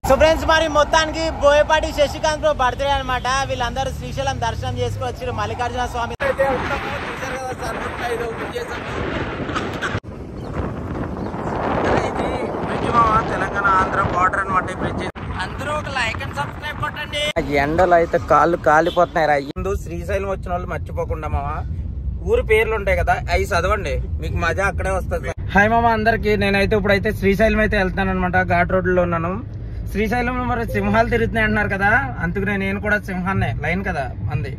So friends మరి మొత్తానికి Boyapati Sasikanth bro birthday అనమాట. వీళ్ళందరూ శ్రీశైలం దర్శనం చేసుకొచ్చారు మల్లికార్జున స్వామి. తెలంగాణ ఆంధ్ర బార్డర్ అనమాట. అందరూ ఒక లైక్ అండ్ సబ్స్క్రైబ్ కొట్టండి. ఎండలు అయితే కాళ్ళు కాలిపోతున్నాయి. ముందు శ్రీశైలం వచ్చిన వాళ్ళు మర్చిపోకుండా మామ ఊరి పేర్లు ఉంటాయి కదా, అవి చదవండి, మీకు మజా అక్కడే వస్తుంది. హాయ్ మామ అందరికి. నేనైతే ఇప్పుడైతే శ్రీశైలం అయితే వెళ్తాను అనమాట. ఘాట్ రోడ్ లో ఉన్నాను. శ్రీశైలంలో మరి సింహాలు తిరుగుతున్నాయి అంటున్నారు కదా, అందుకనే నేను కూడా సింహాన్నే లైన్ కదా అంది,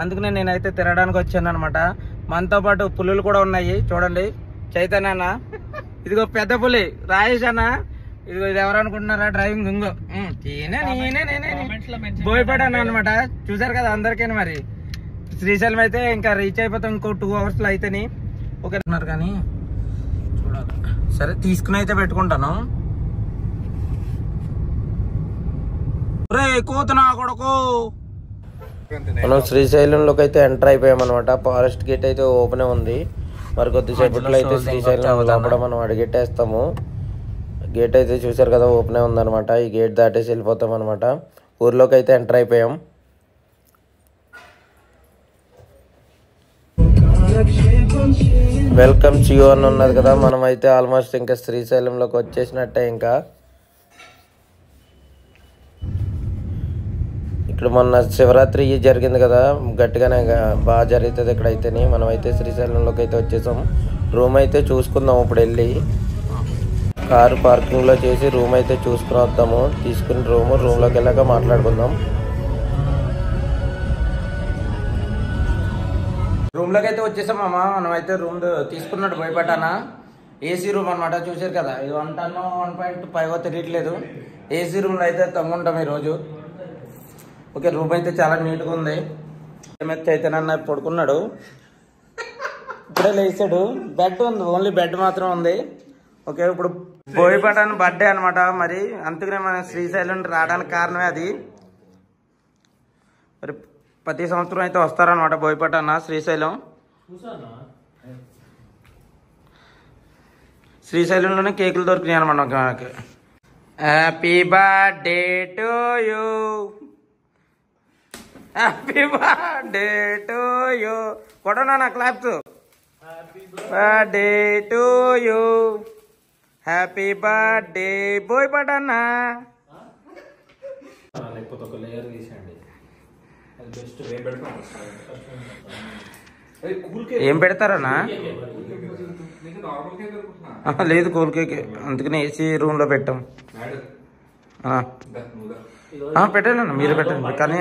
అందుకనే నేనైతే తిరగడానికి వచ్చాను అనమాట. మనతో పాటు పులులు కూడా ఉన్నాయి చూడండి. చైతన్య అన్న, ఇదిగో పెద్ద పులి రాజేష్ అన్న, ఇదిగో ఇది ఎవరు అనుకుంటున్నారా డ్రైవింగ్, ఇంగో నేనే బోయపాటి అన్న అనమాట. చూసారు కదా అందరికీ. మరి శ్రీశైలం అయితే ఇంకా రీచ్ అయిపోతాం ఇంకో 2 hours లో అయితేని. ఓకే అన్నారు కానీ చూడాలి. సరే తీసుకుని అయితే పెట్టుకుంటాను. మనం శ్రీశైలంలోకి అయితే ఎంటర్ అయిపోయాం అనమాట. ఫారెస్ట్ గేట్ అయితే ఓపెన్ ఉంది. మరి కొద్దిసేపట్లో అయితే శ్రీశైలం లోపల మనం అడిగెట్టేస్తాము. గేట్ అయితే చూసారు కదా ఓపెన్ ఉందనమాట. ఈ గేట్ దాటేసి వెళ్ళిపోతాం అనమాట. ఊర్లోకి అయితే ఎంటర్ అయిపోయాం. వెల్కమ్ చియో అని ఉన్నది కదా, మనం అయితే ఆల్మోస్ట్ ఇంకా శ్రీశైలంలోకి వచ్చేసినట్టే. ఇంకా ఇక్కడ మొన్న శివరాత్రి జరిగింది కదా, గట్టిగానే బాగా జరుగుతుంది ఇక్కడ అయితేని. మనం అయితే శ్రీశైలంలోకి అయితే వచ్చేసాం. రూమ్ అయితే చూసుకుందాం ఇప్పుడు వెళ్ళి. కారు పార్కింగ్లో చేసి రూమ్ అయితే చూసుకుని వద్దాము. తీసుకుని రూమ్లోకి వెళ్ళాక మాట్లాడుకుందాం. రూమ్లోకి అయితే వచ్చేసాం అమ్మ. మనం అయితే రూమ్ తీసుకున్నాడు బోయపాటాన. ఏసీ రూమ్ అనమాట. చూసారు కదా, ఇది 1 ton 1.5 తెలియట్లేదు. ఏసీ రూమ్లో అయితే తమ్ముంటాం ఈరోజు. ఓకే, రూమ్ అయితే చాలా నీట్గా ఉంది. చైతన్య పడుకున్నాడు, ఇప్పుడే లేచాడు. బెడ్ ఉంది, ఓన్లీ బెడ్ మాత్రం ఉంది. ఓకే, ఇప్పుడు బోయపాటాన బర్త్డే అనమాట. మరి అందుకనే మనం శ్రీశైలం రావడానికి కారణమే అది. మరి ప్రతి సంవత్సరం అయితే వస్తారనమాట బోయపాటాన శ్రీశైలం. శ్రీశైలంలోనే కేకులు దొరికినాయి అనమాట మనకి. Happy birthday to you, happy birthday to you. కొట్టనా నా claps. Birthday to you, happy birthday బోయపాటాన. లేకపోతే ఒక లేయర్ తీసేయండి. ఏం పెడతారన్నా? లేదు కూల్ కేక్, అందుకనే ఏసీ రూమ్ లో పెట్టాం. పెట్టాలన్నా, మీరు పెట్టండి కానీ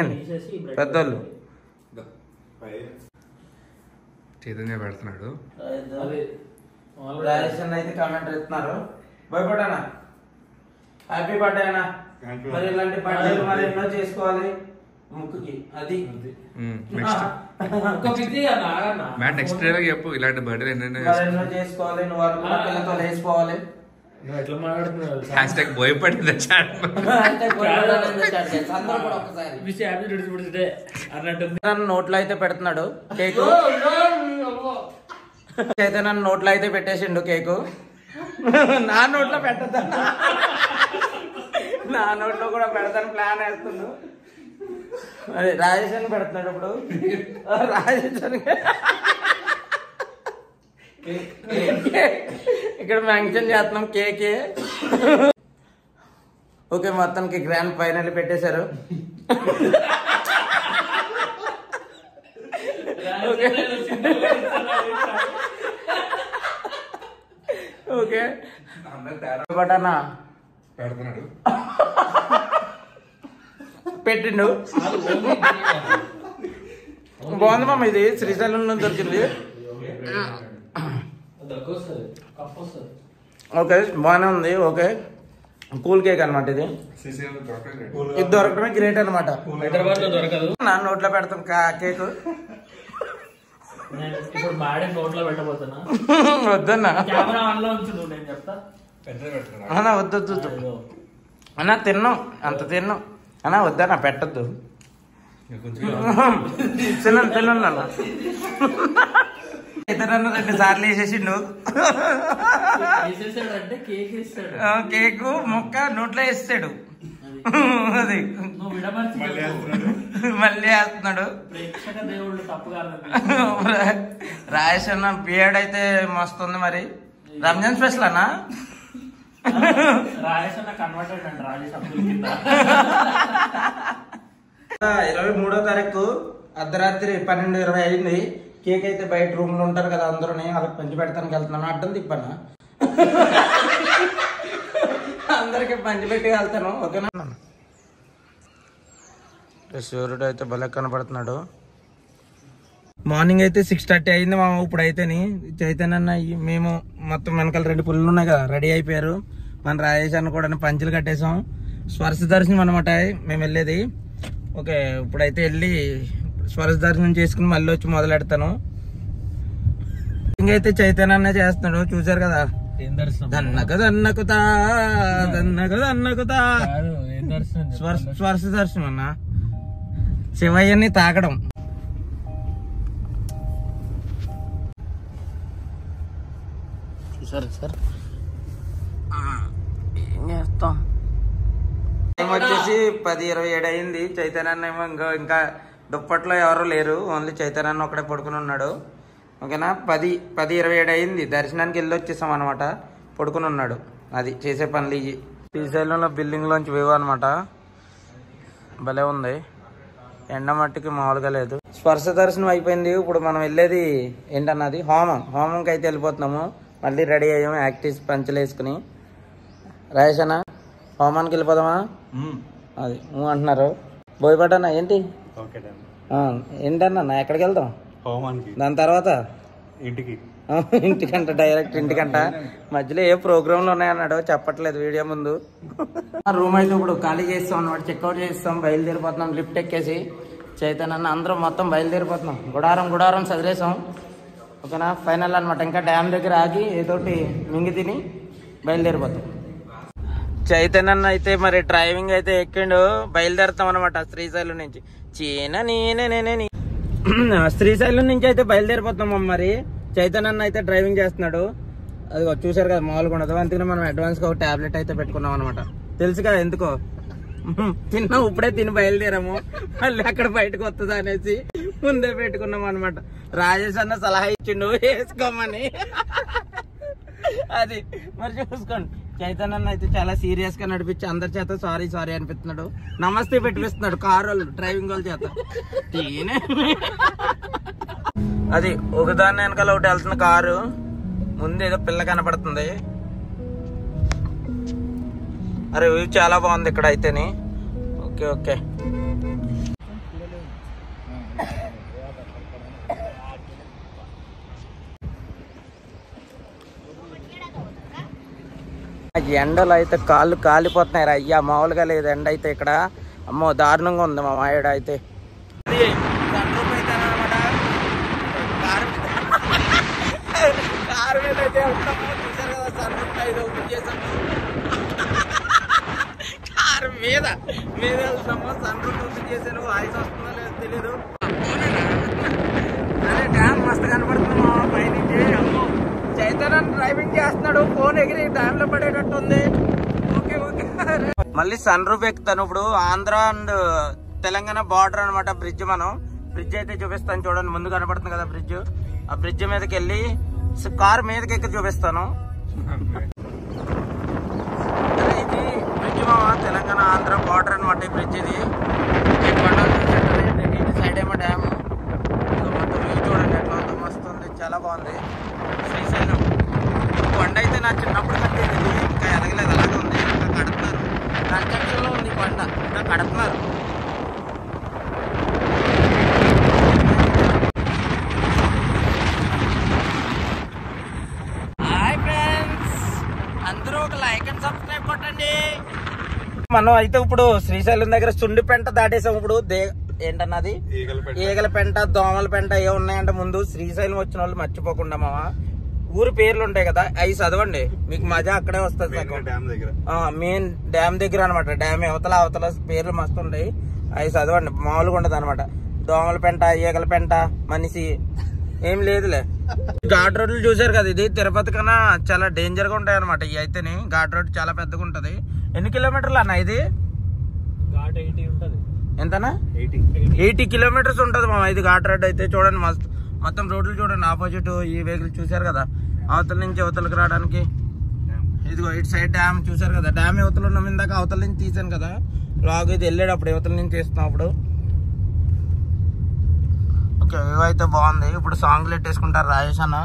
పెద్దోళ్ళు. చైతన్య పెడుతున్నాడు. అయితే కామెంట్ ఇస్తున్నారు. భయపడానా హ్యాపీ బర్త్డే అన్నా. మరి ఇలాంటి బర్త్డేలు మరి ఎన్నో చేసుకోవాలి ముక్కుకి. అది నెక్స్ట్ డే చెప్పు, ఇలాంటి బర్త్డే ఎన్నో చేసుకోవాలి. నువ్వు పిల్లతో లేచిపోవాలి. నోట్లో అయితే పెడుతున్నాడు కేకు. అయితే నన్ను నోట్లో అయితే పెట్టేసిండు కేకు. నా నోట్లో పెట్టద్దా, నా నోట్లో కూడా పెడతాను ప్లాన్ వేస్తుండు. అదే రాజేష్ అని పెడుతున్నాడు ఇప్పుడు. రాజేష్ అని ఇక్కడ మెన్షన్ చేస్తున్నాం కేకే. ఓకే, మొత్తానికి గ్రాండ్ ఫైనల్ పెట్టేశారు. ఓకే బటానా పెడుతున్నాడు, పెట్టిండు. బాగుంది మామ, ఇది శ్రీశైలం నుంచి దొరికింది. ఓకే బాగానే ఉంది. ఓకే, కూల్ కేక్ అనమాట ఇది. ఇది దొరకడమే గ్రేట్ అనమాట. నా నోట్లో పెడతాం కేక్. వద్దన్నా అన్నా, వద్దు అన్నా, తిన్నాం అంత తిన్నాం అన్నా, వద్దన్నా పెట్టద్దు. తిన్నాను అన్న. ఇతరన్న 2 సార్లు వేసేసిండు. కేకు మొక్క నోట్లో వేస్తాడు. అది మళ్ళీ వేస్తున్నాడు. రాజేష్ అన్న బియర్డ్ అయితే మస్తుంది. మరి రంజాన్ స్పెషల్ అన్నా? 23వ తారీఖు అర్ధరాత్రి 12:20 అయింది. కేక్ అయితే బయట రూమ్ లో ఉంటారు కదా అందరూని, వాళ్ళకి పంచి పెడతానికి వెళ్తున్నాను. అడ్డం తిప్పాను, అందరికి పంచి పెట్టి వెళ్తాను. ఓకేనా? సూర్యుడు అయితే భలే కనపడుతున్నాడు. మార్నింగ్ అయితే 6:30 అయింది మా. ఇప్పుడు అయితేని చైతన్య మేము మొత్తం వెనకాల 2 పుల్లు ఉన్నాయి కదా, రెడీ అయిపోయారు. మన రాజేష్ అన్న కూడా పంచులు కట్టేసాం. స్వర్శ దర్శనం అనమాట మేము వెళ్ళేది. ఓకే, ఇప్పుడైతే వెళ్ళి స్వర్శ దర్శనం చేసుకుని మళ్ళీ వచ్చి మొదలెడతాను. ఇంకైతే చైతన్య చేస్తున్నాడు, చూసారు కదా. స్వర్శ దర్శనం అన్న శివయ్యని తాకడం. సరే సార్, ఏం చేస్తాం. టైం వచ్చేసి 10:27 అయింది. చైతన్య ఏమో ఇంకా దుప్పట్లో ఎవరు లేరు, ఓన్లీ చైతన్య ఒకడే పడుకుని ఉన్నాడు. ఓకేనా? 10:27 అయింది. దర్శనానికి వెళ్ళి వచ్చేసాం అనమాట. పడుకుని ఉన్నాడు. అది చేసే పనులు ఇవి. శ్రీశైలంలో బిల్డింగ్ లోంచి వ్యూ అనమాట. భలే ఉంది. ఎండ మట్టికి మామూలుగా లేదు. స్పర్శ దర్శనం అయిపోయింది. ఇప్పుడు మనం వెళ్ళేది ఏంటన్నది హోమంకి అయితే వెళ్ళిపోతున్నాము. మళ్ళీ రెడీ అయ్యాము యాక్టివ్ పంచులు వేసుకుని. రాజేష్ అన్న హోమానికి వెళ్ళిపోదామా? అది అంటున్నారు. బోయపడ్డా ఏంటి ఏంటన్నా ఎక్కడికి వెళ్దాం? దాని తర్వాత ఇంటికంట, డైరెక్ట్ ఇంటికంట. మధ్యలో ఏ ప్రోగ్రాంలు ఉన్నాయన్నాడు, చెప్పట్లేదు వీడియో ముందు. రూమ్ అయితే ఇప్పుడు ఖాళీ చేస్తాం అన్నమాట. చెక్అవుట్ చేస్తాం, బయలుదేరిపోతున్నాం. లిఫ్ట్ ఎక్కేసి చైతన్య అందరం మొత్తం బయలుదేరిపోతున్నాం. గుడారం చదివేసాం. ఓకేనా? ఫైనల్ అనమాట. ఇంకా డ్యామ్ దగ్గర ఆగి ఏదోటి మింగి తిని బయలుదేరిపోతాం. చైతన్య అయితే మరి డ్రైవింగ్ అయితే ఎక్కిండు. బయలుదేరుతాం అనమాట శ్రీశైలం నుంచి. శ్రీశైలం నుంచి అయితే బయలుదేరిపోతాం. మరి చైతన్య అయితే డ్రైవింగ్ చేస్తున్నాడు. అది చూసారు కదా, మామూలుగా ఉండదు. అందుకని మనం అడ్వాన్స్ గా ఒక టాబ్లెట్ అయితే పెట్టుకున్నాం అనమాట. తెలుసు కదా ఎందుకో, తిన్నాం ఇప్పుడే తిని బయలుదేరాము. మళ్ళీ అక్కడ బయటకు వస్తుంది అనేసి ముందే పెట్టుకున్నాం అనమాట. రాజేష్ అన్న సలహా ఇచ్చిండు వేసుకోమని. అది మరి చూసుకోండి. చైతన్య అయితే చాలా సీరియస్ గా నడిపించి అందరి చేత సారీ అనిపిస్తున్నాడు. నమస్తే పెట్టిస్తున్నాడు కారు వాళ్ళు, డ్రైవింగ్ వాళ్ళ చేత. అది ఒకదాన్ని వెనకాల ఒకటి వెళ్తున్న కారు. ముందు ఏదో పిల్ల కనపడుతుంది. అరే వ్యూ చాలా బాగుంది ఇక్కడ అయితేని. ఓకే ఎండలు అయితే కాళ్ళు కాలిపోతున్నాయి. అయ్యా మామూలుగా లేదు ఎండ అయితే ఇక్కడ. అమ్మో దారుణంగా ఉంది మా మాయడ అయితే. కారు మీద అయితే కారు మీద వెళ్తున్నాము. సన్ రూఫ్ ఓపెన్ చేశాను. వాయిస్ వస్తుందో లేదో తెలీదు. అరే డ్యామ్ మస్తు కనపడుతుంది మా పైనుంచి. అమ్మో చైతన్య డ్రైవింగ్ చేస్తున్నాడు. ఫోన్ ఎగిరి డ్యామ్ లో పడేటట్టు ఉంది. ఓకే మళ్ళీ సన్ రూఫ్ ఎక్కుతాను. ఇప్పుడు ఆంధ్ర అండ్ తెలంగాణ బార్డర్ అనమాట బ్రిడ్జ్. మనం బ్రిడ్జ్ అయితే చూపిస్తాను చూడండి. ముందు కనపడుతుంది కదా బ్రిడ్జ్. ఆ బ్రిడ్జ్ మీదకి వెళ్ళి కార్ మీదకి ఎక్కి చూపిస్తాను. ఇది బ్రిడ్జ్ మావా, తెలంగాణ ఆంధ్ర బార్డర్ అనమాట ఈ బ్రిడ్జ్. ఇది సైడ్ ఏమో డ్యామ్. మొత్తం వ్యూ చూడండి ఎట్లా ఉందో, మస్తు ఉంది, చాలా బాగుంది. శ్రీశైలం కొండ అయితే నా చిన్నప్పుడు కట్టేది, ఇంకా ఎదగలేదు, అలాగే ఉంది. ఇంకా కడుతున్నారు, కన్స్ట్రక్షన్ లో ఉంది కొండ, ఇంకా కడుతున్నారు. హాయ్ ఫ్రెండ్స్, అందరూ ఒక లైక్ అండ్ సబ్స్క్రైబ్ కొట్టండి. మనం అయితే ఇప్పుడు శ్రీశైలం దగ్గర సుండిపెంట దాటేసాం. ఇప్పుడు ఏంటన్నది ఈగల పెంట, దోమల పెంట ఏ ఉన్నాయంటే ముందు శ్రీశైలం వచ్చిన వాళ్ళు మర్చిపోకుండా మావా ఊరి పేర్లు ఉంటాయి కదా, అవి చదవండి, మీకు మజా అక్కడే వస్తుంది. మెయిన్ డ్యామ్ దగ్గర అనమాట. డ్యామ్ అవతల పేర్లు మస్తు ఉంటాయి, అవి చదవండి, మామూలుగా ఉండదు అనమాట. దోమల పెంట, ఈగల పెంట, మనిషి ఏం లేదులే, ఘాట్ రోడ్లు చూసారు కదా, ఇది తిరుపతి కన్నా చాలా డేంజర్ గా ఉంటాయి అనమాట. ఇవి అయితేనే ఘాట్ రోడ్ చాలా పెద్దగా ఉంటది. ఎన్ని కిలోమీటర్లు అన్న ఇది? ఎంతనా? 80 కిలోమీటర్స్ ఉంటది మా ఇది ఘాట్ రోడ్ అయితే. చూడండి మొత్తం రోడ్లు చూడండి. ఆపోజిట్ ఈ వెహికల్ చూసారు కదా, అవతల నుంచి అవతలకి రావడానికి. ఇదిగో ఇటు సైడ్ డ్యామ్ చూసారు కదా, డ్యామ్ యువతలు ఉన్నాం. ఇందాక అవతల నుంచి తీసాను కదా లాగ్, ఇది వెళ్ళేటప్పుడు యువతల నుంచి తీస్తున్నప్పుడు. ఓకే, ఇవైతే బాగుంది. ఇప్పుడు సాంగ్లు పెట్టేసుకుంటారు రాజేష్ అన్న.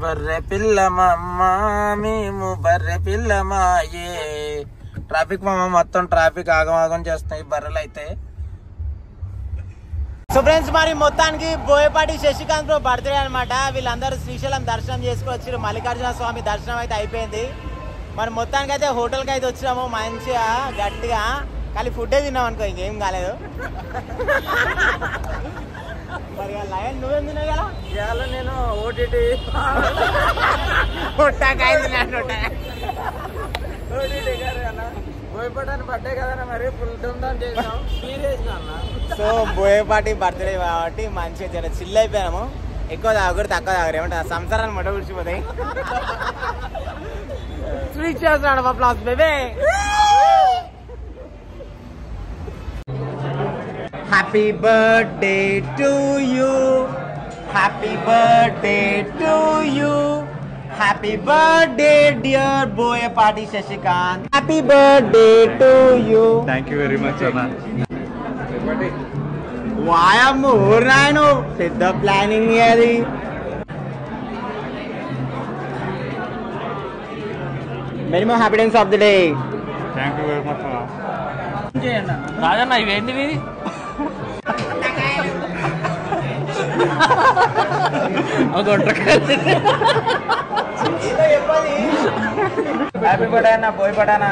బర్రె పిల్లమా మేము బర్రె పిల్లమా ఏ ట్రాఫిక్ మామ, మొత్తం ట్రాఫిక్ ఆగమాగం చేస్తున్నాయి బర్రెలు అయితే. సో ఫ్రెండ్స్, మరి మొత్తానికి బోయపాటి శశికాంత్ బ్రో బర్త్డే అనమాట. వీళ్ళందరూ శ్రీశైలం దర్శనం చేసుకొచ్చారు. మల్లికార్జున స్వామి దర్శనం అయితే అయిపోయింది. మరి మొత్తానికి అయితే హోటల్కి అయితే వచ్చినాము మంచిగా గట్టిగా. కానీ ఫుడ్డే తిన్నాం అనుకో, ఇంకేం కాలేదు. మరి లయన్ నువ్వేం తిన్నావు కదా? ఇవాళ నేను ఓటీటీ బోయపాటి బర్త్డే కదా, మరి ఫుల్ ధూమ్ధాం చేసాం. సో బోయపాటి బర్త్డే కాబట్టి మంచిగా జర చిల్ అయిపోయాము. ఎక్కువ తాగరు తక్కువ తాగరు, ఏమంటారు సంసారాన్ని మొట్ట కూర్చిపోతాయి. స్వీట్ చేస్తున్నాడు మా ప్లాస్ baby. Happy birthday to you, happy birthday to you, happy birthday dear Boyapati Shashikant, happy birthday to you. Thank you very much అన్న. వాయమ్మ ఊరినాయను, పెద్ద ప్లానింగ్ అది. Minimum happiness of the day. Thank you very much Rajanna. ఇవేంటివి? Happy birthday అన్న బోయపాటి అన్న.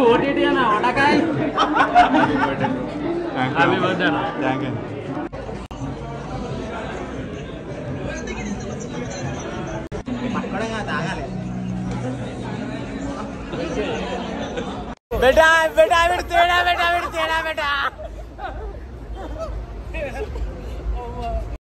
OTT అన్న వడకాయ. హ్యాపీ బర్త్డే అన్న. Thank you. బేటా బేటా బేటా బేటా బేటా బేటా